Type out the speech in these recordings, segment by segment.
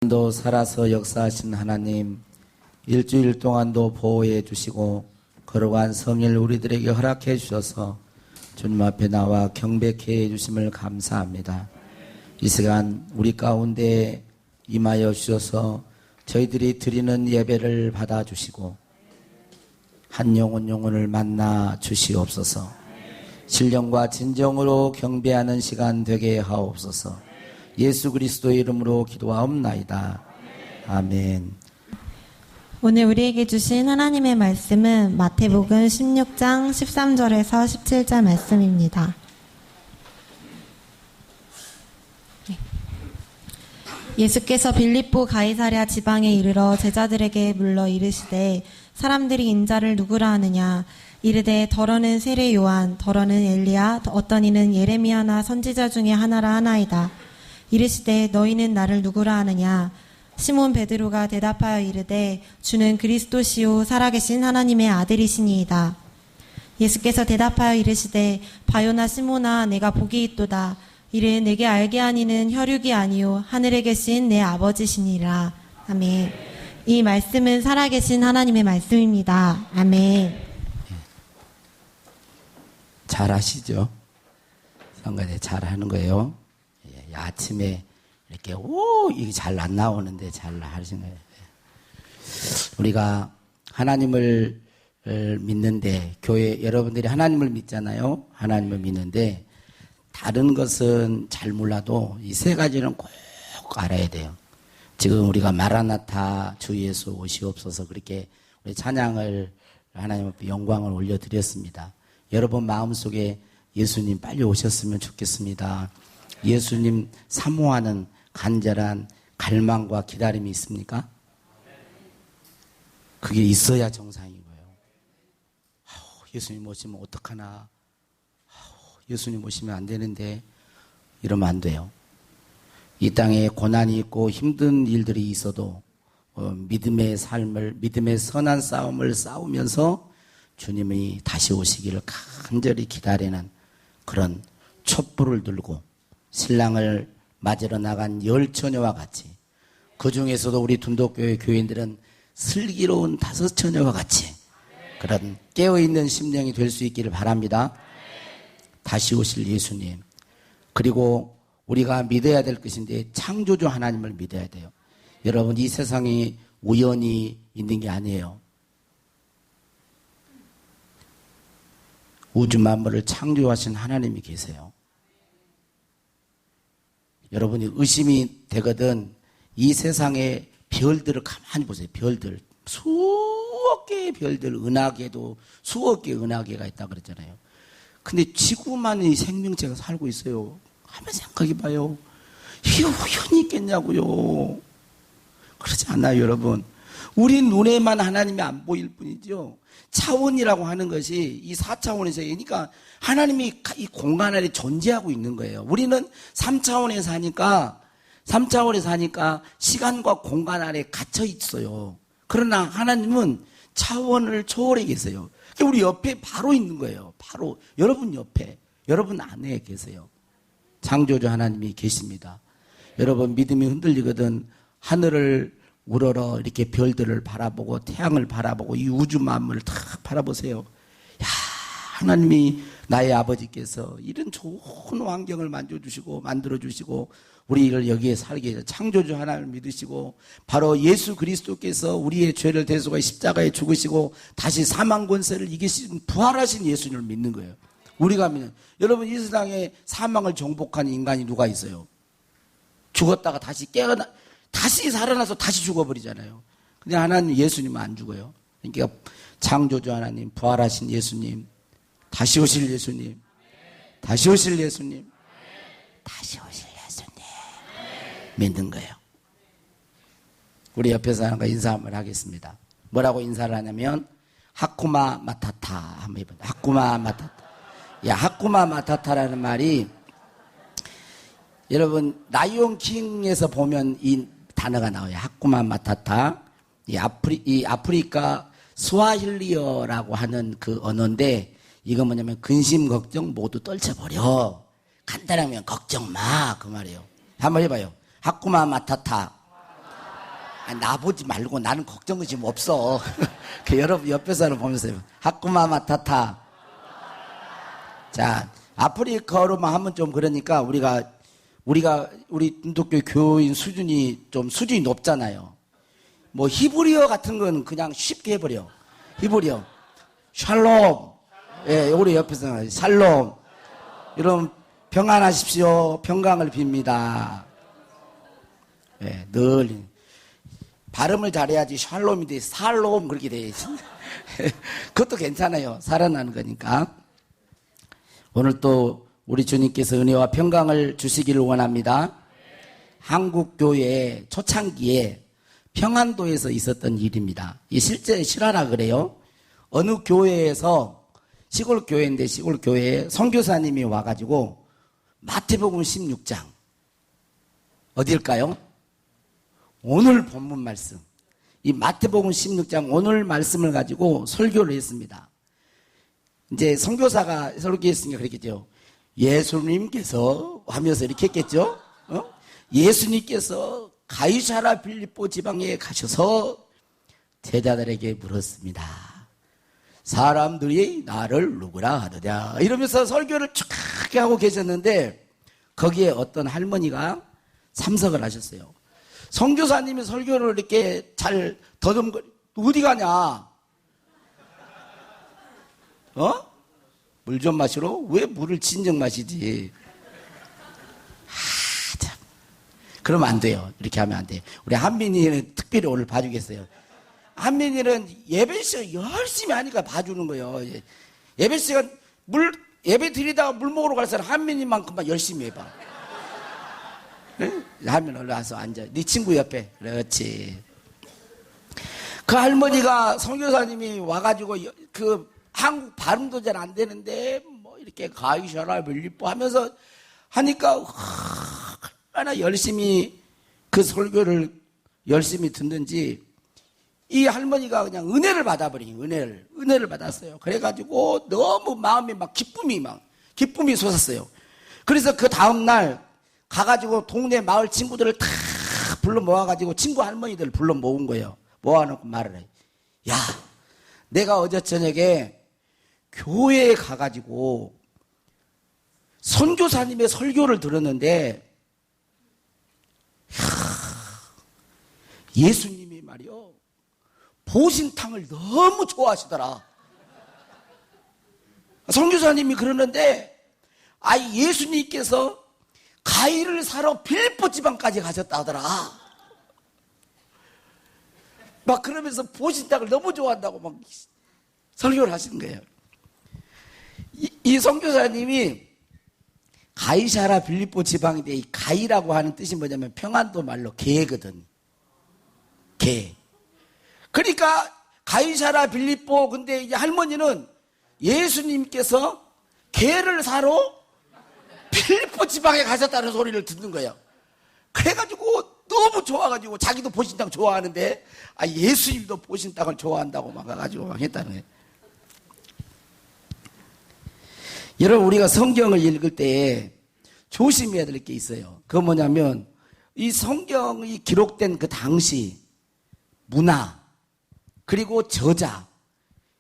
도 살아서 역사하신 하나님, 일주일 동안도 보호해 주시고 거룩한 성일 우리들에게 허락해 주셔서 주님 앞에 나와 경배케 해 주심을 감사합니다. 이 시간 우리 가운데 임하여 주셔서 저희들이 드리는 예배를 받아주시고 한 영혼 영혼을 만나 주시옵소서. 신령과 진정으로 경배하는 시간 되게 하옵소서. 예수 그리스도의 이름으로 기도하옵나이다. 아멘. 오늘 우리에게 주신 하나님의 말씀은 마태복음 16장 13절에서 17절 말씀입니다. 예수께서 빌립보 가이사랴 지방에 이르러 제자들에게 물러 이르시되 사람들이 인자를 누구라 하느냐 이르되 더러는 세례 요한 더러는 엘리야 어떤 이는 예레미야나 선지자 중에 하나라 하나이다. 이르시되 너희는 나를 누구라 하느냐 시몬 베드로가 대답하여 이르되 주는 그리스도시요 살아계신 하나님의 아들이시니이다. 예수께서 대답하여 이르시되 바요나 시몬아 내가 복이 있도다. 이를 내게 알게 하니는 혈육이 아니요 하늘에 계신 내 아버지시니라. 아멘. 이 말씀은 살아계신 하나님의 말씀입니다. 아멘. 잘하시죠? 성가대 잘하는 거예요. 아침에 이렇게 이게 잘 안 나오는데 잘 하시는 거예요. 우리가 하나님을 믿는데 교회 여러분들이 하나님을 믿잖아요. 하나님을 믿는데 다른 것은 잘 몰라도 이 세 가지는 꼭 알아야 돼요. 지금 우리가 마라나타 주 예수 오시옵소서 그렇게 우리 찬양을 하나님 앞에 영광을 올려드렸습니다. 여러분 마음속에 예수님 빨리 오셨으면 좋겠습니다. 예수님 사모하는 간절한 갈망과 기다림이 있습니까? 그게 있어야 정상인 거예요. 예수님 오시면 어떡하나. 예수님 오시면 안 되는데 이러면 안 돼요. 이 땅에 고난이 있고 힘든 일들이 있어도 믿음의 삶을 믿음의 선한 싸움을 싸우면서 주님이 다시 오시기를 간절히 기다리는 그런 촛불을 들고 신랑을 맞으러 나간 열 처녀와 같이 그 중에서도 우리 둔독교회 교인들은 슬기로운 5 처녀와 같이 그런 깨어있는 심령이 될 수 있기를 바랍니다. 다시 오실 예수님 그리고 우리가 믿어야 될 것인데 창조주 하나님을 믿어야 돼요. 여러분 이 세상이 우연히 있는 게 아니에요. 우주 만물을 창조하신 하나님이 계세요. 여러분이 의심이 되거든 이 세상의 별들을 가만히 보세요. 별들 수억 개의 별들 은하계도 수억 개의 은하계가 있다고 그랬잖아요. 근데 지구만 이 생명체가 살고 있어요. 한번 생각해봐요. 이게 우연히 있겠냐고요. 그렇지 않나요 여러분? 우리 눈에만 하나님이 안 보일 뿐이죠. 차원이라고 하는 것이 이 4차원에서 그러니까 하나님이 이 공간 안에 존재하고 있는 거예요. 우리는 3차원에 사니까 시간과 공간 안에 갇혀 있어요. 그러나 하나님은 차원을 초월해 계세요. 우리 옆에 바로 있는 거예요. 바로 여러분 옆에, 여러분 안에 계세요. 창조주 하나님이 계십니다. 여러분 믿음이 흔들리거든 하늘을 우러러 이렇게 별들을 바라보고 태양을 바라보고 이 우주 만물을 다 바라보세요. 야, 하나님이 나의 아버지께서 이런 좋은 환경을 만들어주시고 우리를 여기에 살게 해서 창조주 하나님을 믿으시고 바로 예수 그리스도께서 우리의 죄를 대속하여 십자가에 죽으시고 다시 사망 권세를 이기신 부활하신 예수님을 믿는 거예요. 우리가 믿는 여러분 이 세상에 사망을 정복한 인간이 누가 있어요? 죽었다가 다시 다시 살아나서 다시 죽어버리잖아요. 근데 하나님 예수님은 안 죽어요. 그러니까 창조주 하나님 부활하신 예수님 다시 오실 예수님 다시 오실 예수님 다시 오실 예수님 믿는 거예요. 우리 옆에 사람과 인사 한번 하겠습니다. 뭐라고 인사를 하냐면 하쿠마 마타타 한번 해봐요. 하쿠마 마타타. 야 하쿠마 마타타라는 말이 여러분 라이온 킹에서 보면 이 단어가 나와요. 하쿠마 마타타. 이 아프리카 스와힐리어라고 하는 그 언어인데 이거 뭐냐면 근심 걱정 모두 떨쳐버려. 간단하면 걱정 마 그 말이에요. 한번 해봐요. 하쿠마 마타타. 아니, 나보지 말고 나는 걱정 의심 없어. 그 여러분 옆에서는 보면서 하쿠마 타타. 자, 아프리카어로만 하면 좀 그러니까 우리 인도교 교인 수준이 높잖아요. 뭐 히브리어 같은 건 그냥 쉽게 해버려. 히브리어. 샬롬. 예, 우리 옆에서 샬롬. 여러분 평안하십시오. 평강을 빕니다. 예, 늘 발음을 잘해야지 샬롬이 돼. 살롬 그렇게 돼. 그것도 괜찮아요. 살아나는 거니까. 오늘 또 우리 주님께서 은혜와 평강을 주시기를 원합니다. 한국교회 초창기에 평안도에서 있었던 일입니다. 이 실제 실화라 그래요. 어느 교회에서 시골 교회인데 시골 교회에 선교사님이 와가지고 마태복음 16장 어딜까요? 오늘 본문 말씀. 이 마태복음 16장 오늘 말씀을 가지고 설교를 했습니다. 이제 선교사가 설교했으니까 그랬겠죠. 예수님께서 하면서 이렇게 했겠죠. 예수님께서 가이사라 빌립보 지방에 가셔서 제자들에게 물었습니다. 사람들이 나를 누구라 하느냐 이러면서 설교를 쭉 하고 계셨는데 거기에 어떤 할머니가 참석을 하셨어요. 선교사님이 설교를 이렇게 잘 더듬거리 어디 가냐? 물 좀 마시러? 왜 물을 진정 마시지? 참. 그러면 안 돼요. 이렇게 하면 안 돼요. 우리 한민이는 특별히 오늘 봐주겠어요. 한민이는 예배 시간 열심히 하니까 봐주는 거예요. 예배 시간 예배 드리다가 물 먹으러 갈 사람 한민이만큼만 열심히 해봐. 응? 한민 올라와서 앉아. 네 친구 옆에. 그렇지. 그 할머니가 선교사님이 와가지고 한국 발음도 잘 안 되는데 뭐 이렇게 가이샤라 빌립보 하면서 하니까 얼마나 열심히 그 설교를 열심히 듣는지 이 할머니가 그냥 은혜를 받아버린 은혜를 받았어요. 그래가지고 너무 마음에 기쁨이 솟았어요. 그래서 그 다음날 가가지고 동네 마을 친구들을 다 불러 모아가지고 친구 할머니들을 불러 모은 거예요. 모아놓고 말을 해. 야, 내가 어제 저녁에 교회에 가가지고 선교사님의 설교를 들었는데 예수님이 말이요 보신탕을 너무 좋아하시더라. 선교사님이 그러는데 예수님께서 가위를 사러 빌립보 지방까지 가셨다 하더라. 막 그러면서 보신탕을 너무 좋아한다고 막 설교를 하시는 거예요. 이 선교사님이 가이사라 빌립보 지방인데 이 가이라고 하는 뜻이 뭐냐면 평안도 말로 개거든. 개. 그러니까 가이사라 빌립보 근데 이 할머니는 예수님께서 개를 사러 빌립보 지방에 가셨다는 소리를 듣는 거예요. 그래가지고 너무 좋아가지고 자기도 보신탕 좋아하는데 예수님도 보신탕을 좋아한다고 막 가가지고 막 했다는 거예요. 여러분 우리가 성경을 읽을 때 조심해야 될 게 있어요. 그건 뭐냐면 이 성경이 기록된 그 당시 문화 그리고 저자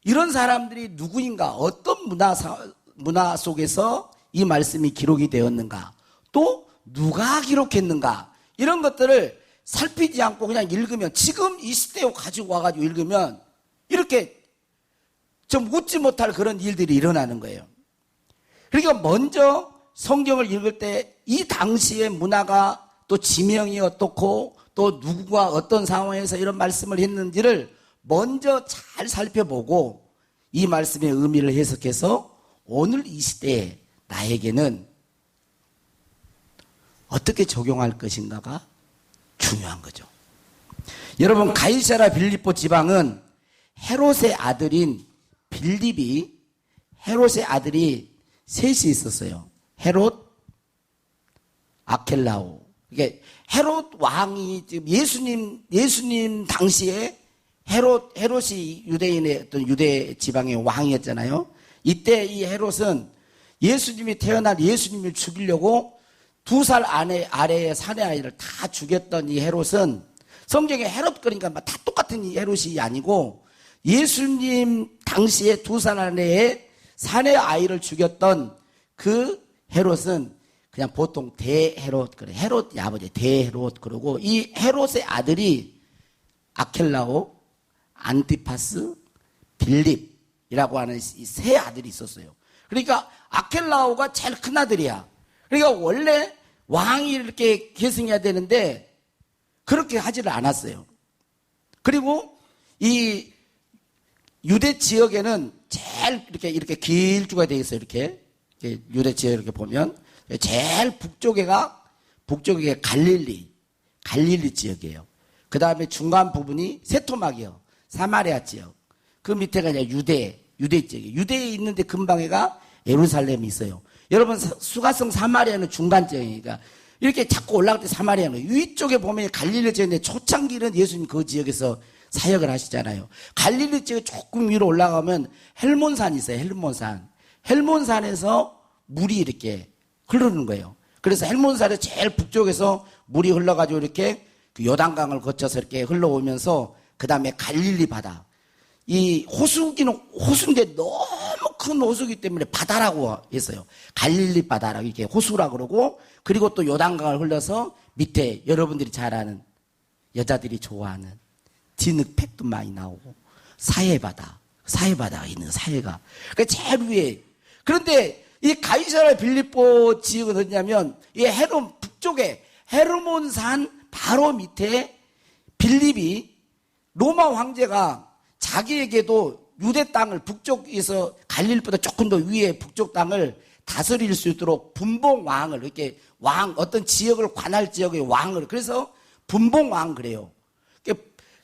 이런 사람들이 누구인가 어떤 문화 속에서 이 말씀이 기록이 되었는가 또 누가 기록했는가 이런 것들을 살피지 않고 그냥 읽으면 지금 이 시대에 가지고 와가지고 읽으면 이렇게 좀 웃지 못할 그런 일들이 일어나는 거예요. 그러니까 먼저 성경을 읽을 때 이 당시의 문화가 또 지명이 어떻고 또 누구가 어떤 상황에서 이런 말씀을 했는지를 먼저 잘 살펴보고 이 말씀의 의미를 해석해서 오늘 이 시대에 나에게는 어떻게 적용할 것인가가 중요한 거죠. 여러분 가이사라 빌립보 지방은 헤롯의 아들인 빌립이 헤롯의 아들이 셋이 있었어요. 헤롯, 아켈라오. 이게 헤롯 왕이 지금 예수님 당시에 헤롯이 유대인의 어떤 유대 지방의 왕이었잖아요. 이때 이 헤롯은 예수님이 태어난 예수님을 죽이려고 2살 아래의 사내 아이를 다 죽였던 이 헤롯은 성경에 헤롯 그러니까 다 똑같은 이 헤롯이 아니고 예수님 당시에 2살 아내의 사내 아이를 죽였던 그 헤롯은 그냥 보통 대헤롯 그래. 헤롯 아버지 대헤롯 그러고 이 헤롯의 아들이 아켈라오, 안티파스, 빌립이라고 하는 이 세 아들이 있었어요. 그러니까 아켈라오가 제일 큰 아들이야. 그러니까 원래 왕이 이렇게 계승해야 되는데 그렇게 하지를 않았어요. 그리고 이 유대 지역에는 제일 이렇게 길쭉하게 되어 있어요. 이렇게 유대 지역 이렇게 보면 제일 북쪽에가 갈릴리 지역이에요. 그 다음에 중간 부분이 세토막이요. 사마리아 지역. 그 밑에가 이제 유대 지역이에요. 유대에 있는데 근방에가 예루살렘이 있어요. 여러분 수가성 사마리아는 중간 지역이니까 이렇게 자꾸 올라갈 때 사마리아는 위쪽에 보면 갈릴리 지역인데 초창기는 예수님 그 지역에서 사역을 하시잖아요. 갈릴리 지역 조금 위로 올라가면 헬몬산이 있어요. 헬몬산에서 물이 이렇게 흐르는 거예요. 그래서 헬몬산의 제일 북쪽에서 물이 흘러가지고 이렇게 그 요단강을 거쳐서 이렇게 흘러오면서 그 다음에 갈릴리 바다. 이 호수인데 너무 큰 호수이기 때문에 바다라고 했어요. 갈릴리 바다라고 이렇게 호수라고 그러고 그리고 또 요단강을 흘러서 밑에 여러분들이 잘 아는 여자들이 좋아하는 진흙팩도 많이 나오고 사해바다가 있는 사해가. 그 제일 위에. 그런데 이 가이사랴 빌립보 지역은 어디냐면 이 헤롯 북쪽에 헤르몬산 바로 밑에 빌립이 로마 황제가 자기에게도 유대 땅을 북쪽에서 갈릴리보다 조금 더 위에 북쪽 땅을 다스릴 수 있도록 분봉왕을 이렇게 어떤 지역을 관할 지역의 왕을 그래서 분봉왕 그래요.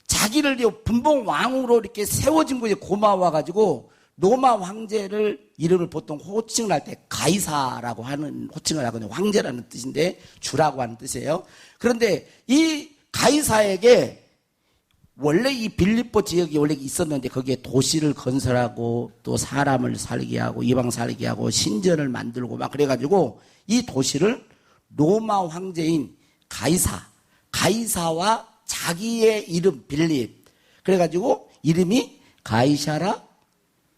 자기를 분봉왕으로 이렇게 세워진 것이 고마워가지고 로마 황제를 이름을 보통 호칭을 할 때 가이사라고 하는 호칭을 하거든요. 황제라는 뜻인데 주라고 하는 뜻이에요. 그런데 이 가이사에게 원래 이 빌립보 지역이 원래 있었는데 거기에 도시를 건설하고 또 사람을 살게 하고 이방 살게 하고 신전을 만들고 막 그래가지고 이 도시를 로마 황제인 가이사와 자기의 이름 빌립 그래가지고 이름이 가이사랴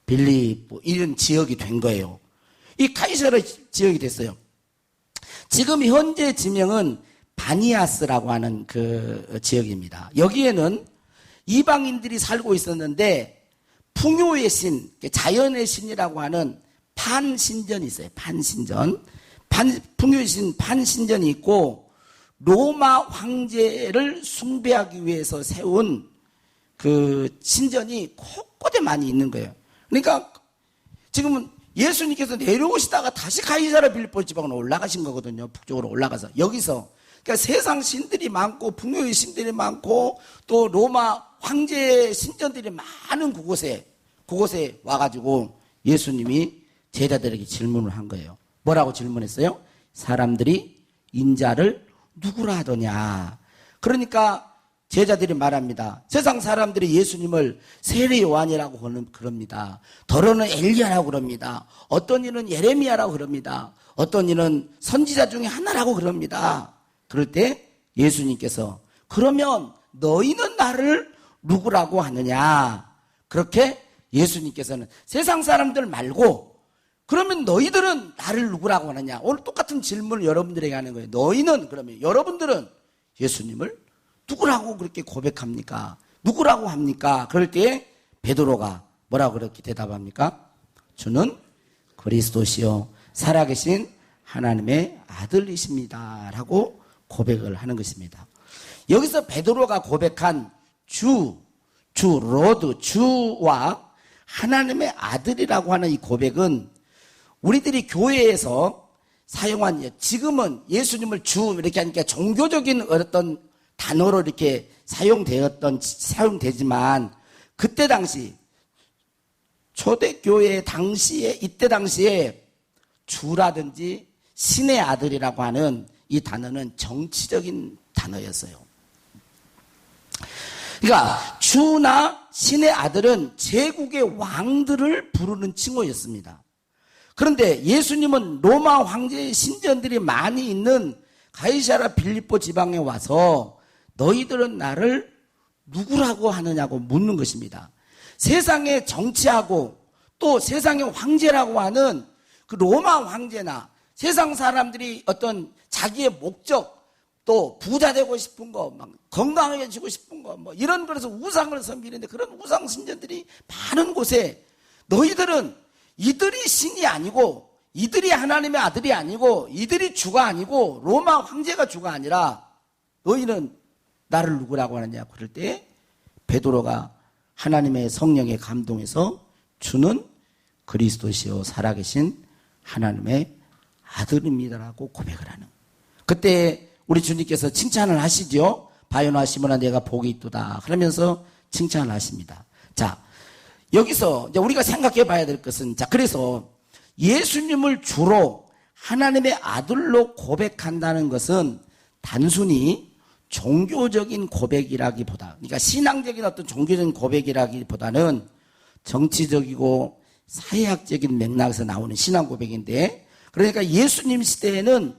빌립보 이런 지역이 된 거예요. 이 가이사랴 지역이 됐어요. 지금 현재 지명은 바니아스라고 하는 그 지역입니다. 여기에는 이방인들이 살고 있었는데 풍요의 신, 자연의 신이라고 하는 판신전이 있어요. 풍요의 신 판신전이 있고 로마 황제를 숭배하기 위해서 세운 그 신전이 곳곳에 많이 있는 거예요. 그러니까 지금은 예수님께서 내려오시다가 다시 가이사랴 빌립보 지방으로 올라가신 거거든요. 북쪽으로 올라가서 여기서 그러니까 세상 신들이 많고 풍요의 신들이 많고 또 로마 황제의 신전들이 많은 그곳에 와가지고 예수님이 제자들에게 질문을 한 거예요. 뭐라고 질문했어요? 사람들이 인자를 누구라 하더냐. 그러니까 제자들이 말합니다. 세상 사람들이 예수님을 세례 요한이라고 그럽니다. 더러는 엘리야라고 그럽니다. 어떤 이는 예레미야라고 그럽니다. 어떤 이는 선지자 중에 하나라고 그럽니다. 그럴 때 예수님께서 그러면 너희는 나를 누구라고 하느냐. 그렇게 예수님께서는 세상 사람들 말고 그러면 너희들은 나를 누구라고 하느냐. 오늘 똑같은 질문을 여러분들에게 하는 거예요. 너희는 그러면 여러분들은 예수님을 누구라고 그렇게 고백합니까? 누구라고 합니까? 그럴 때 베드로가 뭐라고 그렇게 대답합니까? 주는 그리스도시요 살아계신 하나님의 아들이십니다 라고 고백을 하는 것입니다. 여기서 베드로가 고백한 로드, 주와 하나님의 아들이라고 하는 이 고백은 우리들이 교회에서 사용한, 지금은 예수님을 주 이렇게 하니까 종교적인 어떤 단어로 이렇게 사용되지만 그때 당시 초대교회 당시에 이때 당시에 주라든지 신의 아들이라고 하는 이 단어는 정치적인 단어였어요. 그러니까 주나 신의 아들은 제국의 왕들을 부르는 칭호였습니다. 그런데 예수님은 로마 황제의 신전들이 많이 있는 가이사랴 빌립보 지방에 와서 너희들은 나를 누구라고 하느냐고 묻는 것입니다. 세상의 정치하고 또 세상의 황제라고 하는 그 로마 황제나 세상 사람들이 어떤 자기의 목적, 또 부자 되고 싶은 거, 막 건강해지고 싶은 거, 뭐 이런 거에서 우상을 섬기는데, 그런 우상 신전들이 많은 곳에 너희들은 이들이 신이 아니고, 이들이 하나님의 아들이 아니고, 이들이 주가 아니고, 로마 황제가 주가 아니라 너희는 나를 누구라고 하느냐. 그럴 때 베드로가 하나님의 성령에 감동해서 주는 그리스도시요 살아계신 하나님의 아들입니다라고 고백을 하는. 그때 우리 주님께서 칭찬을 하시죠. 바요나 시몬아 내가 복이 있도다 그러면서 칭찬을 하십니다. 자, 여기서 이제 우리가 생각해 봐야 될 것은, 자, 그래서 예수님을 주로 하나님의 아들로 고백한다는 것은 단순히 종교적인 고백이라기보다, 그러니까 신앙적인 어떤 종교적인 고백이라기보다는 정치적이고 사회학적인 맥락에서 나오는 신앙 고백인데, 그러니까 예수님 시대에는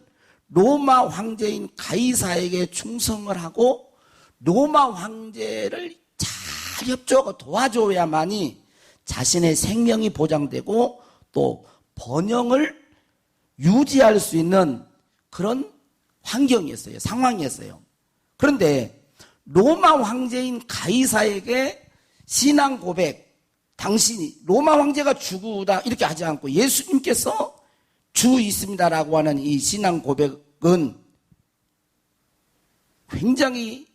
로마 황제인 가이사에게 충성을 하고 로마 황제를 잘 협조하고 도와줘야만이 자신의 생명이 보장되고 또 번영을 유지할 수 있는 그런 환경이었어요. 상황이었어요. 그런데 로마 황제인 가이사에게 신앙 고백, 당신이 로마 황제가 주구다 이렇게 하지 않고 예수님께서 주 있습니다라고 하는 이 신앙 고백은 굉장히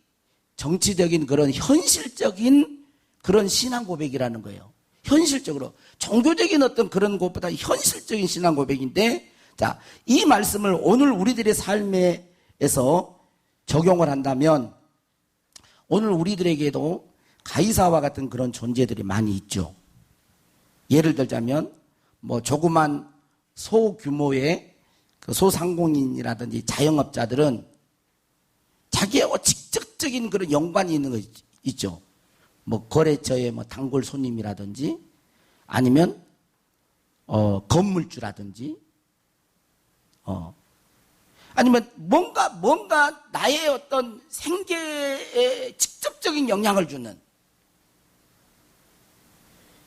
정치적인 그런 현실적인 그런 신앙 고백이라는 거예요. 현실적으로 종교적인 어떤 그런 것보다 현실적인 신앙 고백인데, 자, 이 말씀을 오늘 우리들의 삶에서 적용을 한다면 오늘 우리들에게도 가이사와 같은 그런 존재들이 많이 있죠. 예를 들자면 뭐 조그만 소규모의 그 소상공인이라든지 자영업자들은 자기의 직접적인 그런 연관이 있는 거 있죠. 뭐 거래처의 뭐 단골 손님이라든지 아니면 건물주라든지 아니면 뭔가 나의 어떤 생계에 직접적인 영향을 주는.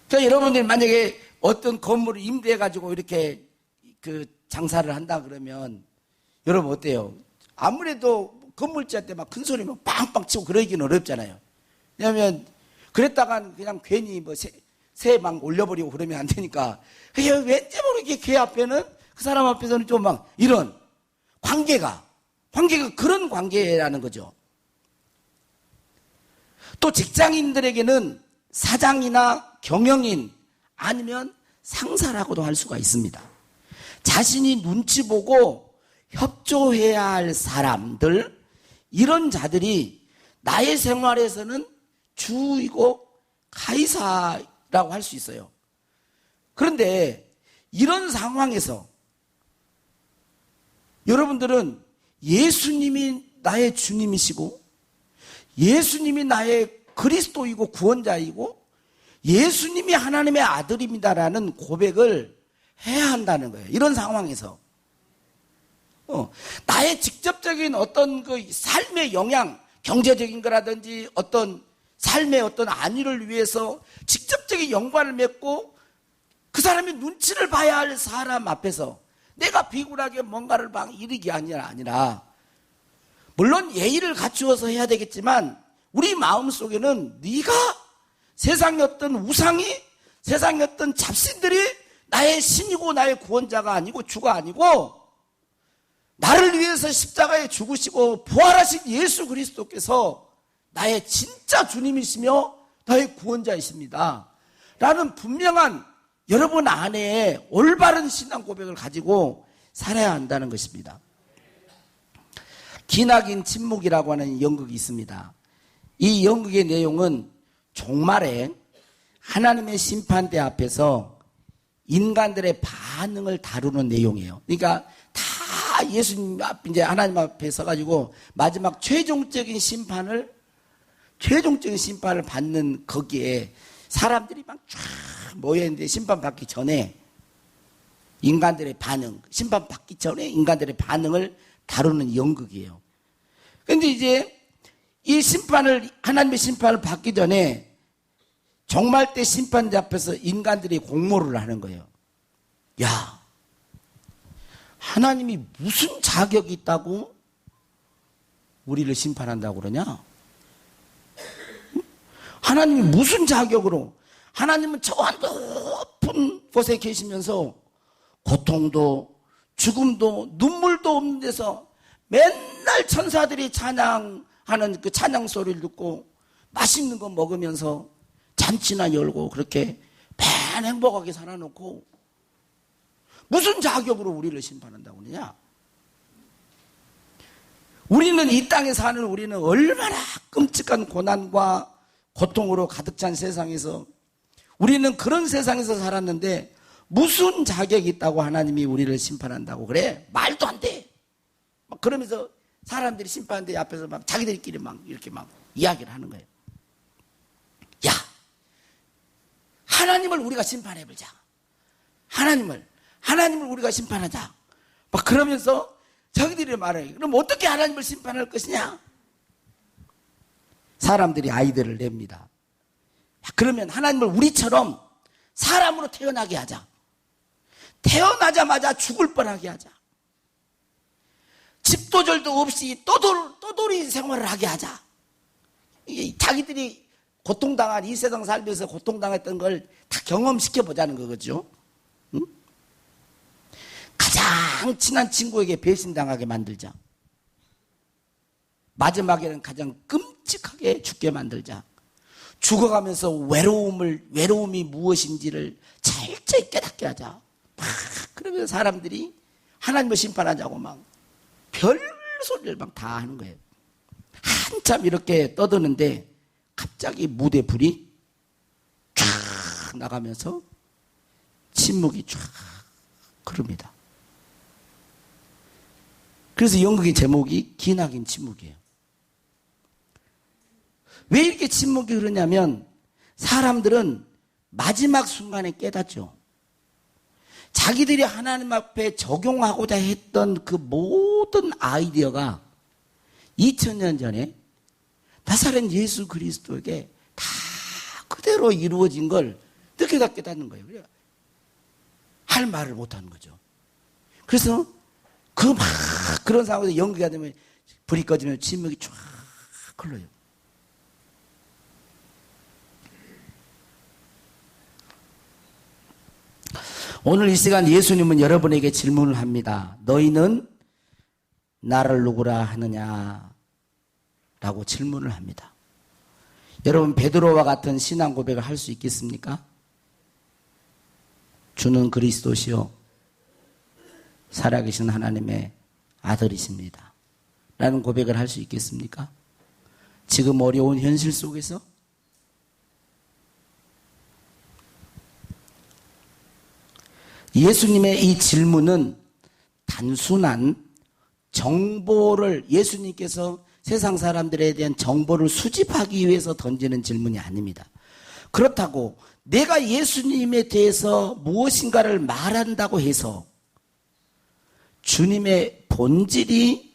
그러니까 여러분들이 만약에 어떤 건물을 임대해가지고 이렇게 그 장사를 한다 그러면 여러분 어때요? 아무래도 건물주한테 막 큰 소리 막 빵빵 치고 그러기는 어렵잖아요. 왜냐하면 그랬다간 그냥 괜히 뭐 새 막 올려버리고 그러면 안 되니까. 그냥 왠지 모르게 걔 앞에는, 그 사람 앞에서는 좀 막 이런 관계가 그런 관계라는 거죠. 또 직장인들에게는 사장이나 경영인 아니면 상사라고도 할 수가 있습니다. 자신이 눈치 보고 협조해야 할 사람들, 이런 자들이 나의 생활에서는 주이고 가이사라고 할 수 있어요. 그런데 이런 상황에서 여러분들은 예수님이 나의 주님이시고 예수님이 나의 그리스도이고 구원자이고 예수님이 하나님의 아들입니다라는 고백을 해야 한다는 거예요. 이런 상황에서 나의 직접적인 어떤 그 삶의 영향, 경제적인 거라든지 어떤 삶의 어떤 안위를 위해서 직접적인 연관을 맺고 그 사람이 눈치를 봐야 할 사람 앞에서 내가 비굴하게 뭔가를 막 이르기 아니라 물론 예의를 갖추어서 해야 되겠지만 우리 마음속에는 네가 세상의 어떤 우상이, 세상의 어떤 잡신들이 나의 신이고 나의 구원자가 아니고 주가 아니고 나를 위해서 십자가에 죽으시고 부활하신 예수 그리스도께서 나의 진짜 주님이시며 나의 구원자이십니다 라는 분명한 여러분 안에 올바른 신앙 고백을 가지고 살아야 한다는 것입니다. 기나긴 침묵이라고 하는 연극이 있습니다. 이 연극의 내용은 종말에 하나님의 심판대 앞에서 인간들의 반응을 다루는 내용이에요. 그러니까 다 예수님 앞, 이제 하나님 앞에 서가지고 마지막 최종적인 심판을 받는 거기에 사람들이 막 쫙 모여있는데 심판받기 전에 인간들의 반응, 심판받기 전에 인간들의 반응을 다루는 연극이에요. 근데 이제 이 심판을, 하나님의 심판을 받기 전에 종말 때 심판대 앞에서 인간들이 공모를 하는 거예요. 야, 하나님이 무슨 자격이 있다고 우리를 심판한다고 그러냐? 하나님이 무슨 자격으로? 하나님은 저 높은 곳에 계시면서 고통도 죽음도 눈물도 없는 데서 맨날 천사들이 찬양하는 그 찬양 소리를 듣고 맛있는 거 먹으면서 잔치나 열고 그렇게 맨 행복하게 살아놓고 무슨 자격으로 우리를 심판한다고 그러냐? 우리는 이 땅에 사는 우리는 얼마나 끔찍한 고난과 고통으로 가득 찬 세상에서 우리는 그런 세상에서 살았는데 무슨 자격이 있다고 하나님이 우리를 심판한다고 그래? 말도 안 돼. 막 그러면서 사람들이 심판대 앞에서 막 자기들끼리 막 이렇게 막 이야기를 하는 거예요. 야, 하나님을 우리가 심판해보자. 하나님을 우리가 심판하자. 막 그러면서 자기들이 말해요. 그럼 어떻게 하나님을 심판할 것이냐? 사람들이 아이디어를 냅니다. 그러면 하나님을 우리처럼 사람으로 태어나게 하자. 태어나자마자 죽을 뻔하게 하자. 집도절도 없이 떠돌이 생활을 하게 하자. 자기들이 고통당한 이 세상 살면서 고통당했던 걸 다 경험시켜보자는 거죠. 응? 가장 친한 친구에게 배신당하게 만들자. 마지막에는 가장 끔찍하게 죽게 만들자. 죽어가면서 외로움이 무엇인지를 철저히 깨닫게 하자. 막 그러면서 사람들이 하나님을 심판하자고 막 별 소리를 막 다 하는 거예요. 한참 이렇게 떠드는데 갑자기 무대 불이 쫙 나가면서 침묵이 쫙 흐릅니다. 그래서 연극의 제목이 기나긴 침묵이에요. 왜 이렇게 침묵이 흐르냐면 사람들은 마지막 순간에 깨닫죠. 자기들이 하나님 앞에 적용하고자 했던 그 모든 아이디어가 2000년 전에 나사렛 예수 그리스도에게 다 그대로 이루어진 걸 늦게 다 깨닫는 거예요. 할 말을 못하는 거죠. 그래서 그런 상황에서 연기가 되면 불이 꺼지면 침묵이 쫙 흘러요. 오늘 이 시간 예수님은 여러분에게 질문을 합니다. 너희는 나를 누구라 하느냐? 라고 질문을 합니다. 여러분 베드로와 같은 신앙 고백을 할 수 있겠습니까? 주는 그리스도시요 살아계신 하나님의 아들이십니다. 라는 고백을 할 수 있겠습니까? 지금 어려운 현실 속에서 예수님의 이 질문은 단순한 정보를 예수님께서 세상 사람들에 대한 정보를 수집하기 위해서 던지는 질문이 아닙니다. 그렇다고 내가 예수님에 대해서 무엇인가를 말한다고 해서 주님의 본질이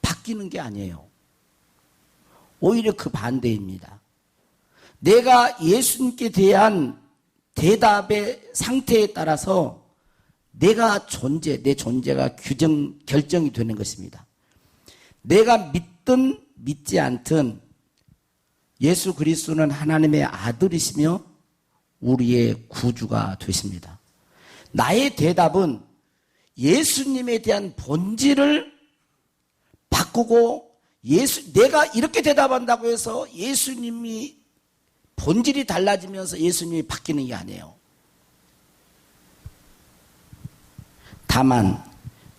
바뀌는 게 아니에요. 오히려 그 반대입니다. 내가 예수님께 대한 대답의 상태에 따라서 내 존재가 결정이 되는 것입니다. 내가 믿든 믿지 않든 예수 그리스도는 하나님의 아들이시며 우리의 구주가 되십니다. 나의 대답은 예수님에 대한 본질을 바꾸고 내가 이렇게 대답한다고 해서 예수님이 본질이 달라지면서 예수님이 바뀌는 게 아니에요. 다만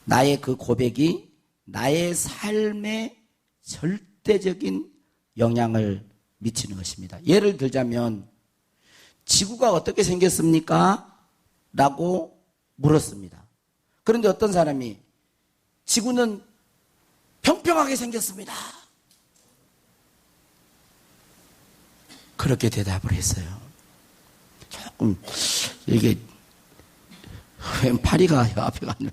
나의 그 고백이 나의 삶에 절대적인 영향을 미치는 것입니다. 예를 들자면 지구가 어떻게 생겼습니까? 라고 물었습니다. 그런데 어떤 사람이 지구는 평평하게 생겼습니다. 그렇게 대답을 했어요. 조금 이게 웬 파리가 앞에 가는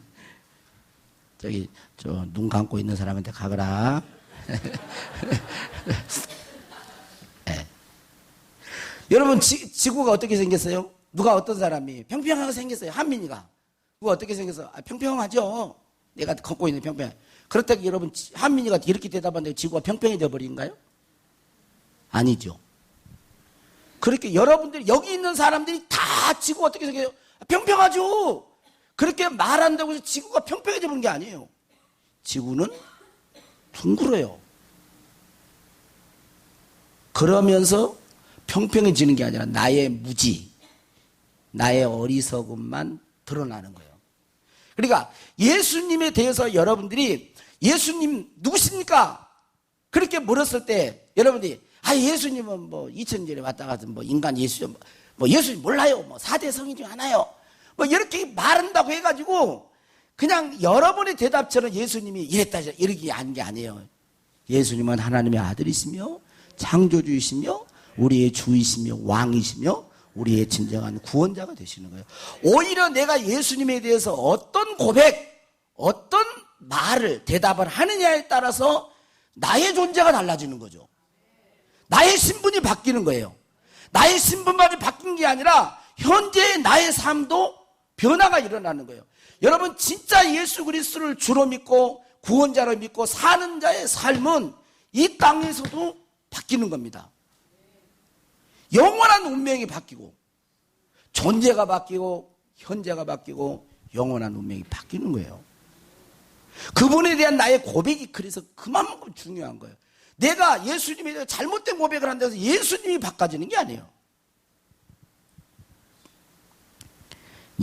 저기 저 눈 감고 있는 사람한테 가거라. 네. 여러분, 지구가 어떻게 생겼어요? 누가 어떤 사람이 평평하게 생겼어요. 한민이가. 누가 어떻게 생겼어? 평평하죠. 내가 걷고 있는 평평. 그렇다고 여러분, 한민이가 이렇게 대답하는데 지구가 평평해져 버린가요? 아니죠. 그렇게 여러분들이, 여기 있는 사람들이 다 지구가 어떻게 생겨요? 평평하죠. 그렇게 말한다고 해서 지구가 평평해져 버린 게 아니에요. 지구는 둥글어요. 그러면서 평평해지는 게 아니라 나의 무지, 나의 어리석음만 드러나는 거예요. 그러니까 예수님에 대해서 여러분들이 예수님 누구십니까? 그렇게 물었을 때 여러분들이 예수님은 뭐 2000년에 왔다 갔던 뭐 인간 예수님, 뭐 예수님 몰라요. 뭐 4대 성인 중에 하나요. 뭐 이렇게 말한다고 해가지고 그냥 여러분의 대답처럼 예수님이 이랬다 이렇게 한 게 아니에요. 예수님은 하나님의 아들이시며 창조주이시며 우리의 주이시며 왕이시며 우리의 진정한 구원자가 되시는 거예요. 오히려 내가 예수님에 대해서 어떤 고백, 어떤 말을 대답을 하느냐에 따라서 나의 존재가 달라지는 거죠. 나의 신분이 바뀌는 거예요. 나의 신분만이 바뀐 게 아니라 현재의 나의 삶도 변화가 일어나는 거예요. 여러분, 진짜 예수 그리스도를 주로 믿고 구원자로 믿고 사는 자의 삶은 이 땅에서도 바뀌는 겁니다. 영원한 운명이 바뀌고 존재가 바뀌고 현재가 바뀌고 영원한 운명이 바뀌는 거예요. 그분에 대한 나의 고백이 그래서 그만큼 중요한 거예요. 내가 예수님에 대해 잘못된 고백을 한다고 해서 예수님이 바꿔지는 게 아니에요.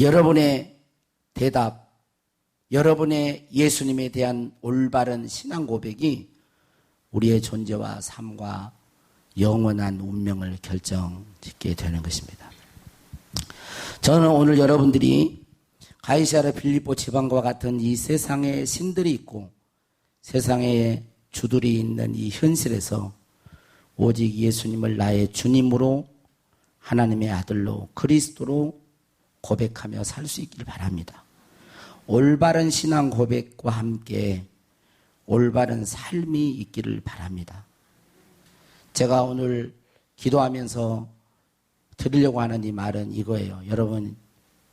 여러분의 대답, 여러분의 예수님에 대한 올바른 신앙 고백이 우리의 존재와 삶과 영원한 운명을 결정짓게 되는 것입니다. 저는 오늘 여러분들이 가이사랴 빌립보 지방과 같은 이 세상에 신들이 있고 세상에 주들이 있는 이 현실에서 오직 예수님을 나의 주님으로 하나님의 아들로 그리스도로 고백하며 살 수 있기를 바랍니다. 올바른 신앙 고백과 함께 올바른 삶이 있기를 바랍니다. 제가 오늘 기도하면서 드리려고 하는 이 말은 이거예요. 여러분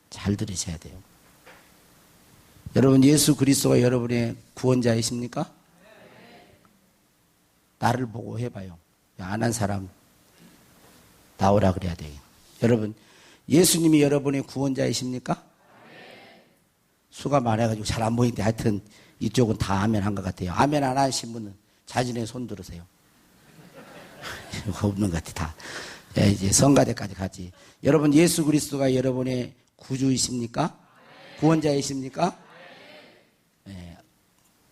잘 들으셔야 돼요. 여러분 예수 그리스도가 여러분의 구원자이십니까? 나를 보고 해봐요. 안 한 사람 나오라 그래야 돼요. 여러분 예수님이 여러분의 구원자이십니까? 수가 많아가지고 잘 안 보이는데 하여튼 이쪽은 다 아멘 한 것 같아요. 아멘 안 하신 분은 자신의 손 들으세요. 없는 것 같아 다. 이제 성가대까지 가지. 여러분 예수 그리스도가 여러분의 구주이십니까? 구원자이십니까? 네.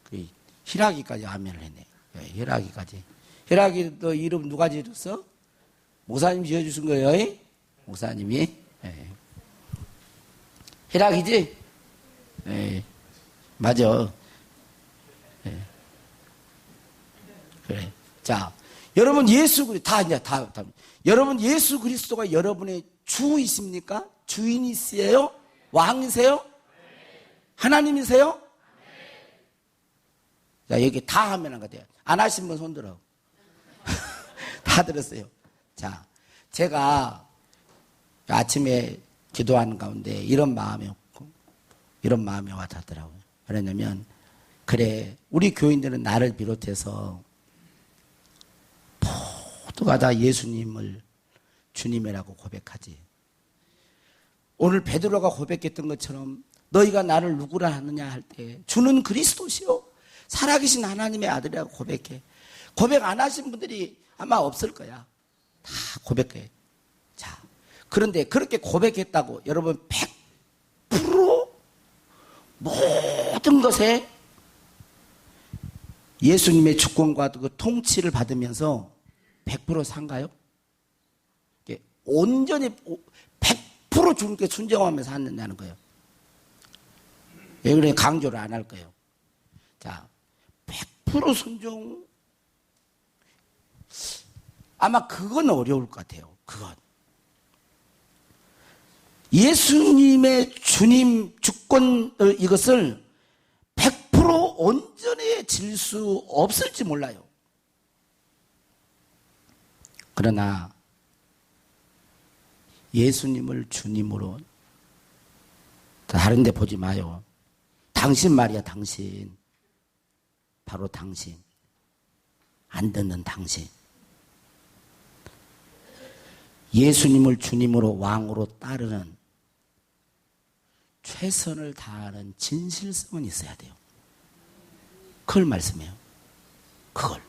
그 히라기까지 아멘을 했네. 히라기까지. 히라기 너 이름 누가 지었어? 목사님 지어주신 거예요? 목사님이. 네. 히라기지? 네. 맞아. 네. 그래. 자, 여러분 예수 그리스도 다. 여러분 예수 그리스도가 여러분의 주이십니까? 주인이세요? 왕이세요? 하나님이세요? 자, 여기 다 하면 한 것 같아요. 안 하신 분 손들어. 다 들었어요. 자, 제가 아침에 기도하는 가운데 이런 마음이 와닿더라고요. 그러냐면, 그래, 우리 교인들은 나를 비롯해서 모두가 다 예수님을 주님이라고 고백하지. 오늘 베드로가 고백했던 것처럼 너희가 나를 누구라 하느냐 할 때 주는 그리스도시요 살아계신 하나님의 아들이라고 고백해. 고백 안 하신 분들이 아마 없을 거야. 다 고백해. 자, 그런데 그렇게 고백했다고 여러분 100% 모든 것에 예수님의 주권과 그 통치를 받으면서 100% 산가요? 온전히 100% 주님께 순종하면서 하느냐는 거예요. 왜 그래? 강조를 안 할 거예요. 자, 100% 순종, 아마 그건 어려울 것 같아요. 그건. 예수님의 주님 주권 이것을 100% 온전히 질 수 없을지 몰라요. 그러나 예수님을 주님으로 다른 데 보지 마요. 당신 말이야, 당신. 바로 당신. 안 듣는 당신. 예수님을 주님으로 왕으로 따르는 최선을 다하는 진실성은 있어야 돼요. 그걸 말씀해요. 그걸.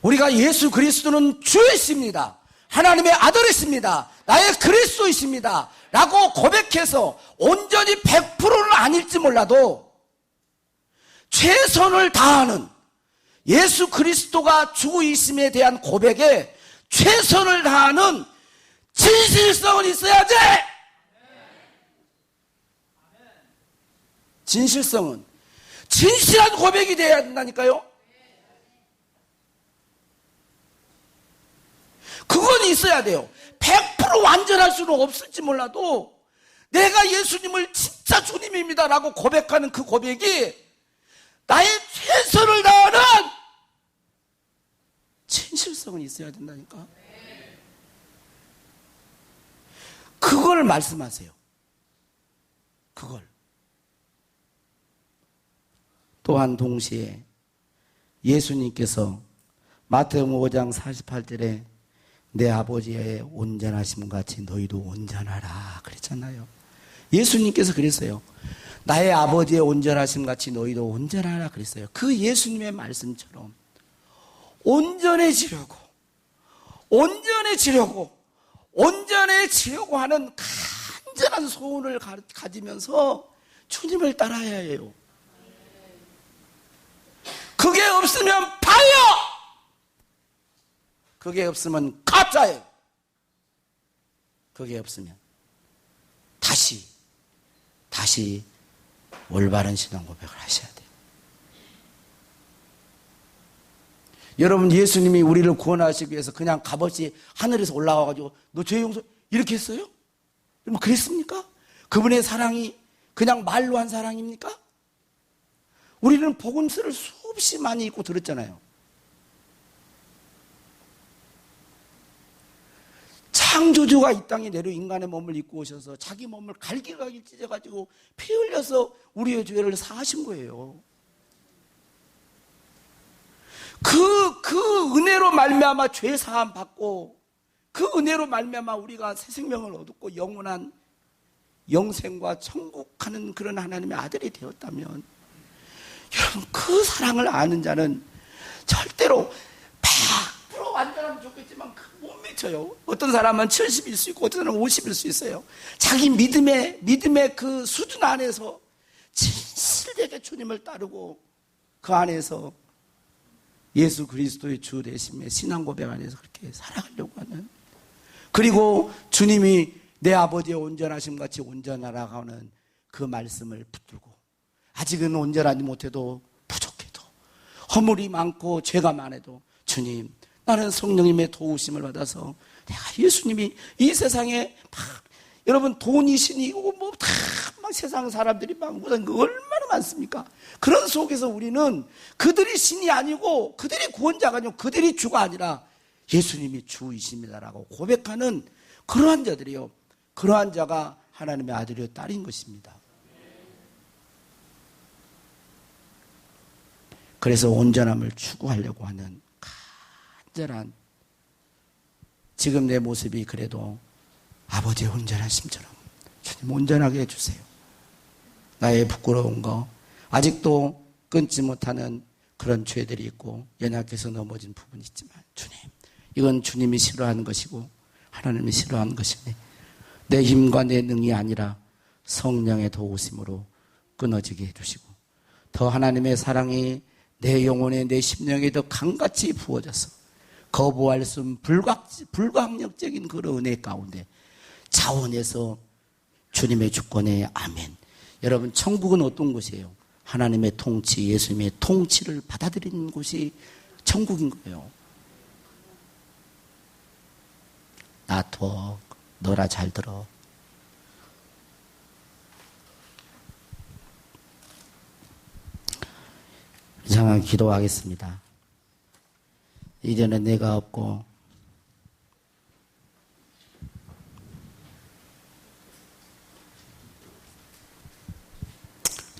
우리가 예수 그리스도는 주이십니다. 하나님의 아들이십니다. 나의 그리스도이십니다. 라고 고백해서 온전히 100%는 아닐지 몰라도 최선을 다하는 예수 그리스도가 주이심에 대한 고백에 최선을 다하는 진실성은 있어야지. 진실성은 진실한 고백이 되어야 된다니까요. 그건 있어야 돼요. 100% 완전할 수는 없을지 몰라도 내가 예수님을 진짜 주님입니다 라고 고백하는 그 고백이 나의 최선을 다하는 진실성은 있어야 된다니까. 그걸 말씀하세요. 그걸. 또한 동시에 예수님께서 마태복음 5장 48절에 내 아버지의 온전하심 같이 너희도 온전하라 그랬잖아요. 예수님께서 그랬어요. 나의 아버지의 온전하심 같이 너희도 온전하라 그랬어요. 그 예수님의 말씀처럼 온전해지려고 하는 간절한 소원을 가지면서 주님을 따라야 해요. 그게 없으면 파요. 그게 없으면 가짜예요. 그게 없으면 다시 올바른 신앙 고백을 하셔야 돼요. 여러분, 예수님이 우리를 구원하시기 위해서 그냥 값없이 하늘에서 올라와가지고 너 죄 용서 이렇게 했어요? 뭐 그랬습니까? 그분의 사랑이 그냥 말로 한 사랑입니까? 우리는 복음서를 수없이 많이 읽고 들었잖아요. 창조주가 이 땅에 내려 인간의 몸을 입고 오셔서 자기 몸을 갈기갈기 찢어가지고 피 흘려서 우리의 죄를 사하신 거예요. 그 은혜로 말미암아 죄 사함 받고 그 은혜로 말미암아 우리가 새 생명을 얻고 영원한 영생과 천국하는 그런 하나님의 아들이 되었다면 여러분, 그 사랑을 아는 자는 절대로 100% 완전하면 좋겠지만 못 미쳐요. 어떤 사람은 70일 수 있고 어떤 사람은 50일 수 있어요. 자기 믿음의 그 수준 안에서 진실되게 주님을 따르고 그 안에서 예수 그리스도의 주 되심의 신앙 고백 안에서 그렇게 살아가려고 하는, 그리고 주님이 내 아버지의 온전하심 같이 온전하라고 하는 그 말씀을 붙들고 아직은 온전하지 못해도 부족해도 허물이 많고 죄가 많아도 주님, 나는 성령님의 도우심을 받아서 내가 예수님이 이 세상에 막 여러분 돈이 신이고 뭐 다 막 세상 사람들이 막 무슨 얼마나 많습니까? 그런 속에서 우리는 그들이 신이 아니고 그들이 구원자가 아니고 그들이 주가 아니라 예수님이 주이십니다라고 고백하는 그러한 자들이요, 그러한 자가 하나님의 아들이요 딸인 것입니다. 그래서 온전함을 추구하려고 하는 간절한, 지금 내 모습이 그래도 아버지의 온전하심처럼 주님 온전하게 해주세요. 나의 부끄러운 거, 아직도 끊지 못하는 그런 죄들이 있고 연약해서 넘어진 부분이 있지만 주님, 이건 주님이 싫어하는 것이고 하나님이 싫어하는 것이니 내 힘과 내 능이 아니라 성령의 도우심으로 끊어지게 해주시고 더 하나님의 사랑이 내 영혼에 내 심령에 더 강같이 부어져서 거부할 수 없는 불가항력적인 그런 은혜 가운데 자원해서 주님의 주권에 아멘. 여러분, 천국은 어떤 곳이에요? 하나님의 통치, 예수님의 통치를 받아들이는 곳이 천국인 거예요. 나도 너라 잘 들어. 이상한 기도하겠습니다. 이제는 내가 없고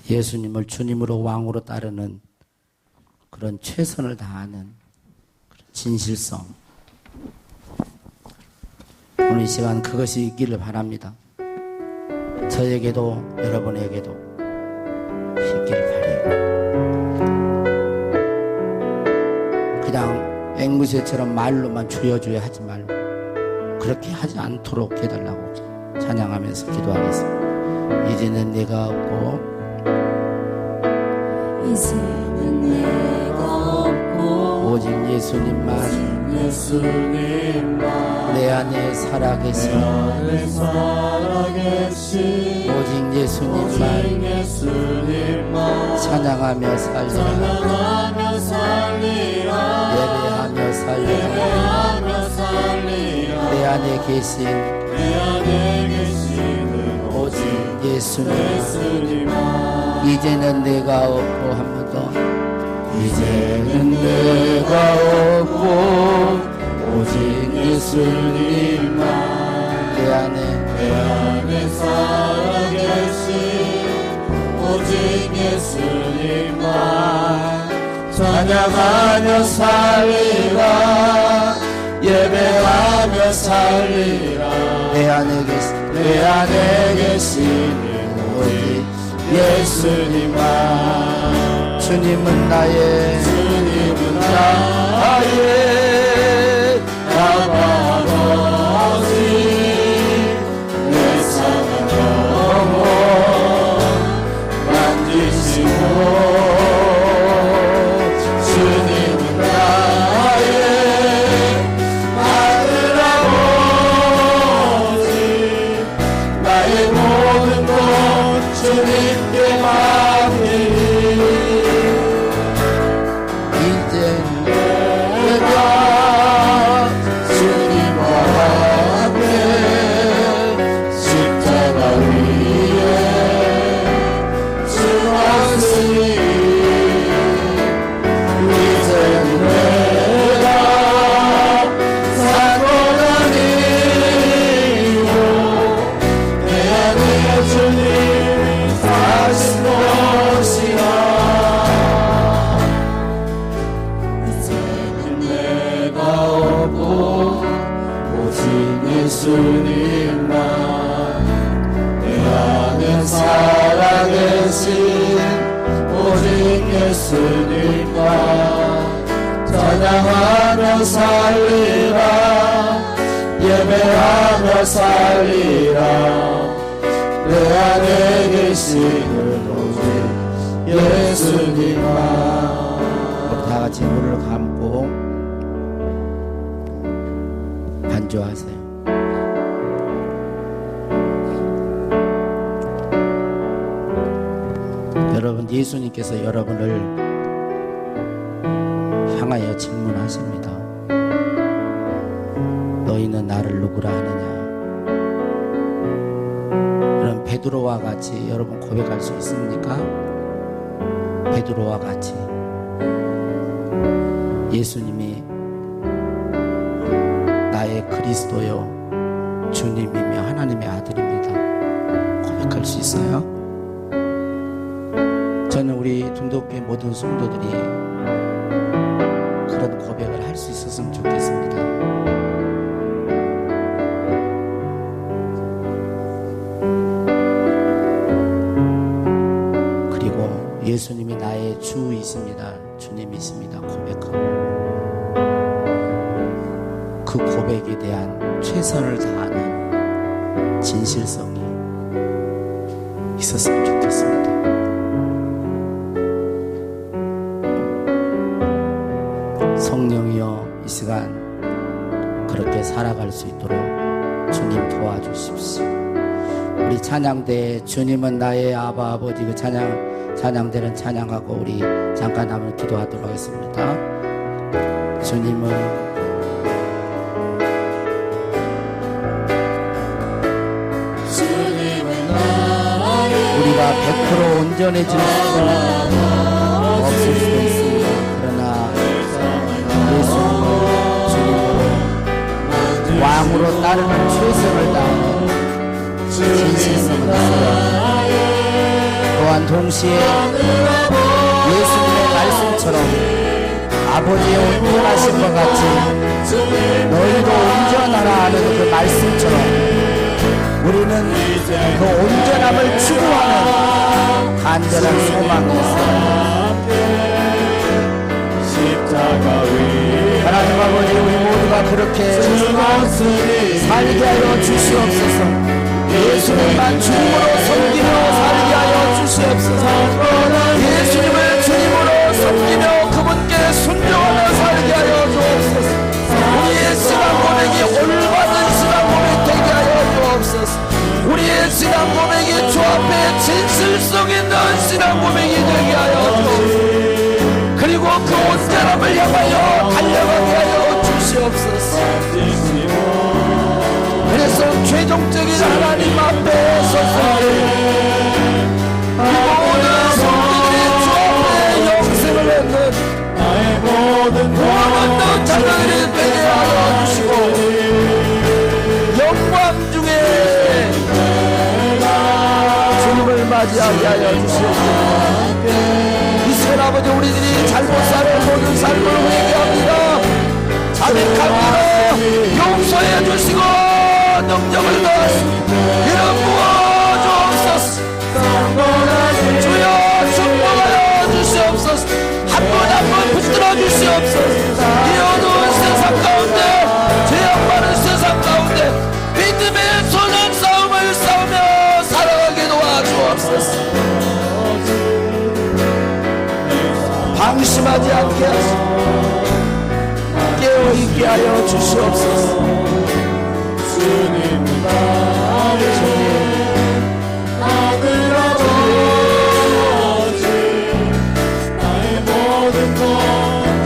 예수님을 주님으로 왕으로 따르는 그런 최선을 다하는 그런 진실성. 오늘 이 시간 그것이 있기를 바랍니다. 저에게도 여러분에게도 있기를 바라요. 그냥 앵무새처럼 말로만 주여 하지 말고 그렇게 하지 않도록 해달라고 찬양하면서 기도하겠습니다. 이제는 내가 없고 이제는 내가 없고 오직 예수님만 내 안에 살아계신 오직 예수님만 찬양하며 살리라 예배하며 살리라 내 안에 계신 오직 예수님만 이제는 내가 없고 한 번 더 이제는 내가 없고 오직 예수님만 내 안에 살아계신 오직 예수님만 찬양하며 살리라 예배하며 살리라 내 안에 계시는 오직 예수님만 주님은 나의 아빠 아버지 내 사랑을 만지시고 주님은 나의 아들 아버지 나의 모든 것 주님께 맡기리 이제 내가 주님과 함께 십자가 위에 죽었으니 이제는 내가 살고 다니고 내 안에 주님이 사신 것이라 내가 없고 오직 예수님만 내 안에 살아계신 오직 예수님만 찬양하며 살리라 예배하며 살리라 내 안에 계시는 오직 예수님만 우리 다 같이 눈을 감고 반주하세요. 여러분, 예수님께서 여러분을 향하여 질문하십니다. 너희는 나를 누구라 하느냐? 그럼 베드로와 같이 여러분 고백할 수 있습니까? 베드로와 같이 예수님이 나의 그리스도요 주님이며 하나님의 아들입니다 고백할 수 있어요? 저는 우리 둔덕교회 모든 성도들이 그런 고백을 할 수 있었으면 좋겠습니다. 그리고 예수님이 나의 주이십니다, 주님이십니다 고백하고 그 고백에 대한 최선을 다하는 진실성이 있었으면 좋겠습니다. 성령이여 이 시간 그렇게 살아갈 수 있도록 주님 도와주십시오. 우리 찬양대 주님은 나의 아바 아버지 그 찬양대는 찬양하고 우리 잠깐 한번 기도하도록 하겠습니다. 주님은 우리가 100% 온전해질 수는 없을 수도 있습니다. 그러나 예수님을 주님으로 왕으로 따르는 최선을 다하는 진실성을 있어요. 또 또한 동시에 예수님의 말씀처럼 아버지의 온전하심과 같이 너희도 온전하라 하는 그 말씀처럼 우리는 그 온전함을 추구하는 간절한 소망이 있어요. 하나님 아버지, 우리 모두가 그렇게 살게 하여 주시옵소서. 예수님만 주님으로 섬기며 살게 하여 주시옵소서. 예수님을 주님으로 섬기며 그분께 순종하며 살게 하여 주옵소서. 우리의 신앙 고백이 올바른 신앙 고백 되게 하여 주옵소서. 우리의 신앙 고백이 주 앞에 진실성 있는 신앙 고백이 되게 하여 주옵소서. 그리고 그 온전함을 향하여 달려가게 하여 주시옵소서. 그래서 최종적인 하나님 앞에 서서 이 모든 성도들이 주 앞에 영생을 했는 구원받는 자녀들이 되게 하여 주시고 영광 중에 주님을 맞이하게 하여 주시옵소서. 이스라엘 아버지, 우리들이 잘못 사는 모든 삶을 회개합니다. 자백합니다. 용서해 주시고 능력을 다하시고 이름 부어주옵소서. 주여 축복하여 주시옵소서. 한 번 한 번 붙들어 주시옵소서. 이 어두운 세상 가운데, 죄악 많은 세상 가운데 믿음의 선한 싸움을 싸우며 살아가게 도와주옵소서. 방심하지 않게 하시고 깨어있게 하여 주시옵소서. 주님 하늘 아버지, 나의 모든 것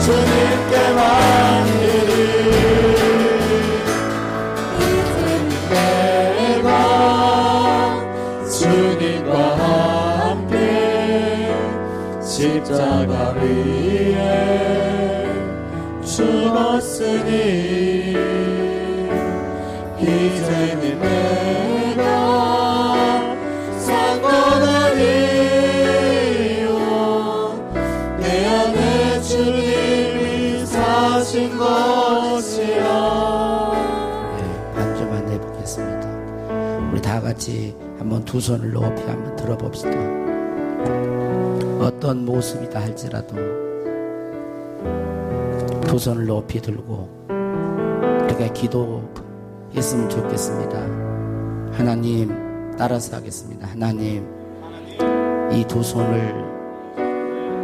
주님께 맡기리. 내가 주님과 함께 십자가 위에 죽었으니 이제는 내가 산 것 아니요 내 안에 주님이 사신 것이야. 반주만 해보겠습니다. 우리 다 같이 한번 두 손을 높이 한번 들어봅시다. 어떤 모습이다 할지라도 두 손을 높이 들고 이렇게 기도했으면 좋겠습니다. 하나님, 따라서 하겠습니다. 하나님, 이 두 손을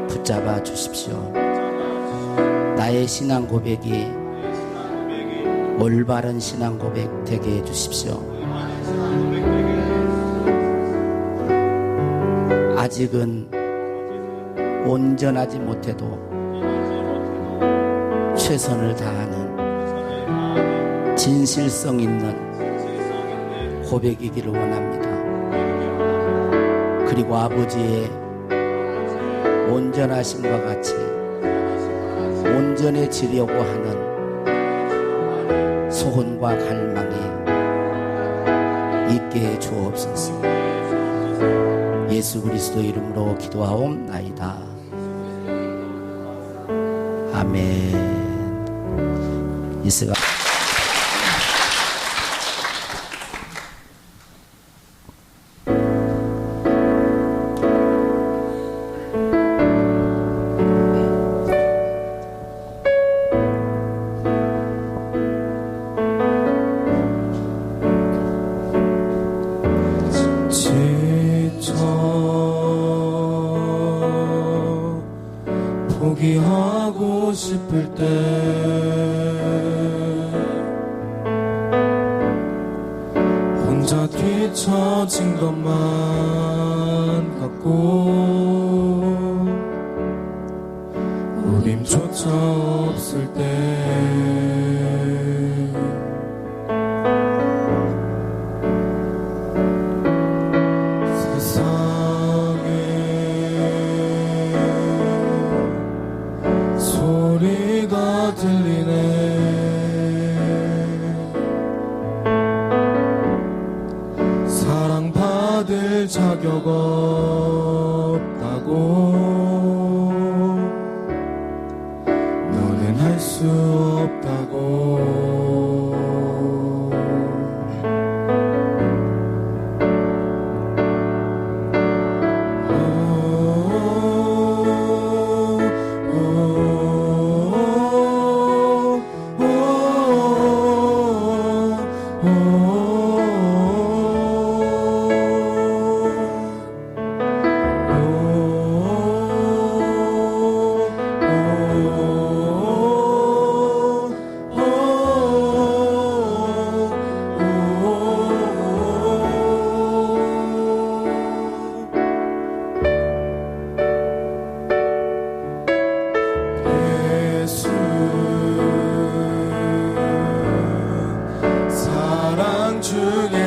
붙잡아 주십시오. 나의 신앙 고백이 올바른 신앙 고백 되게 해주십시오. 아직은 온전하지 못해도 최선을 다하는 진실성 있는 고백이기를 원합니다. 그리고 아버지의 온전하심과 같이 온전해지려고 하는 소원과 갈망이 있게 해 주옵소서. 예수 그리스도 이름으로 기도하옵나이다. 아멘. 이 시간 포기하고 싶을 때 혼자 뒤처진 것만 같고 우림조차 없을 때 소리가 들리네. 사랑받을 자격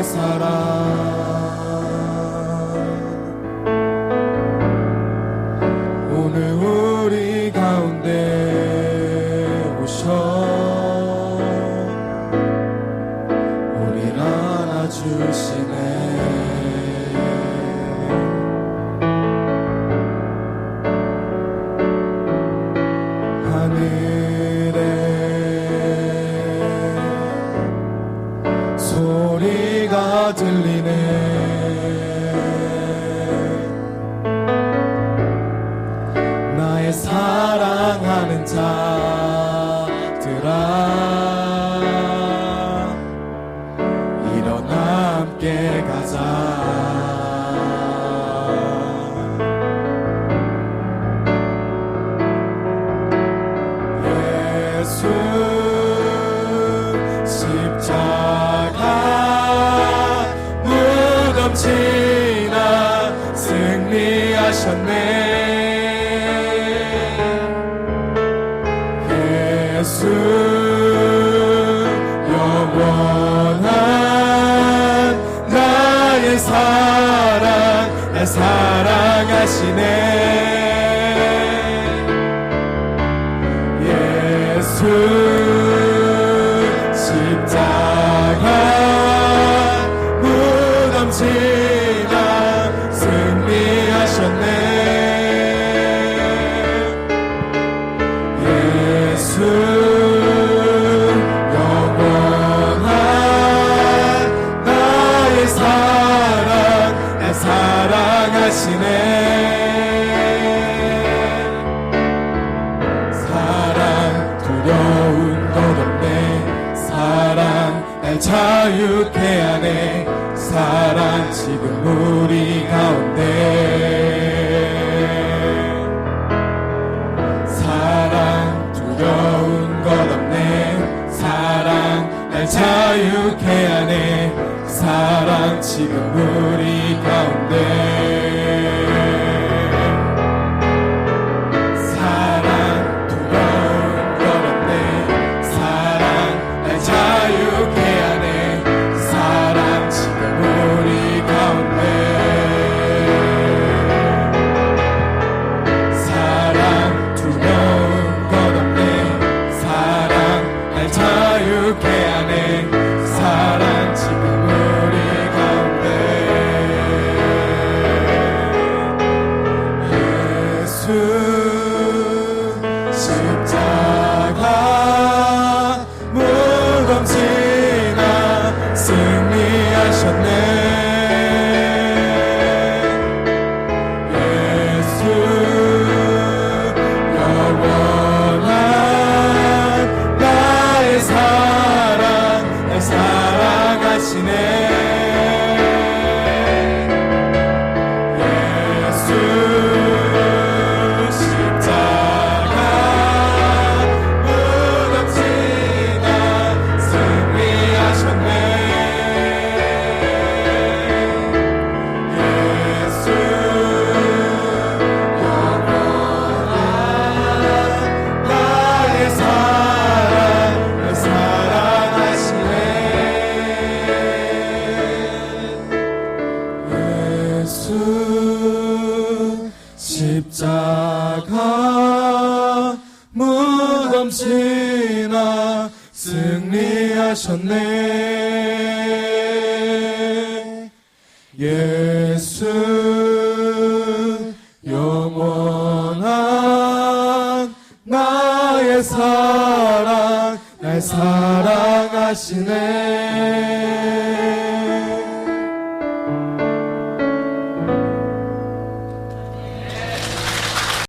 사랑 오늘 우리 가운데 오셔 우리를 안아주시네 하늘에 소리가 들리네 나의 사랑하는 자들아 일어나 함께 가자 예수 십자가 무덤 지나 승리하셨네 예수 영원한 나의 사랑 날 사랑하시네 예수 십자가 무덤 지나 승리하셨네 예수 영원한 나의 사랑 날 사랑하시네 두려운 것 없네 사랑 날 자유케 하네 사랑 지금 우리 가운데 사랑 두려운 것 없네 사랑 날 자유케 하네 사랑 지금 우리 가운데 십자가 무덤 지나 승리하셨네 예수 영원한 나의 사랑 날 사랑하시네 십자가 무덤 지나 승리하셨네 예수 영원한 나의 사랑 날 사랑하시네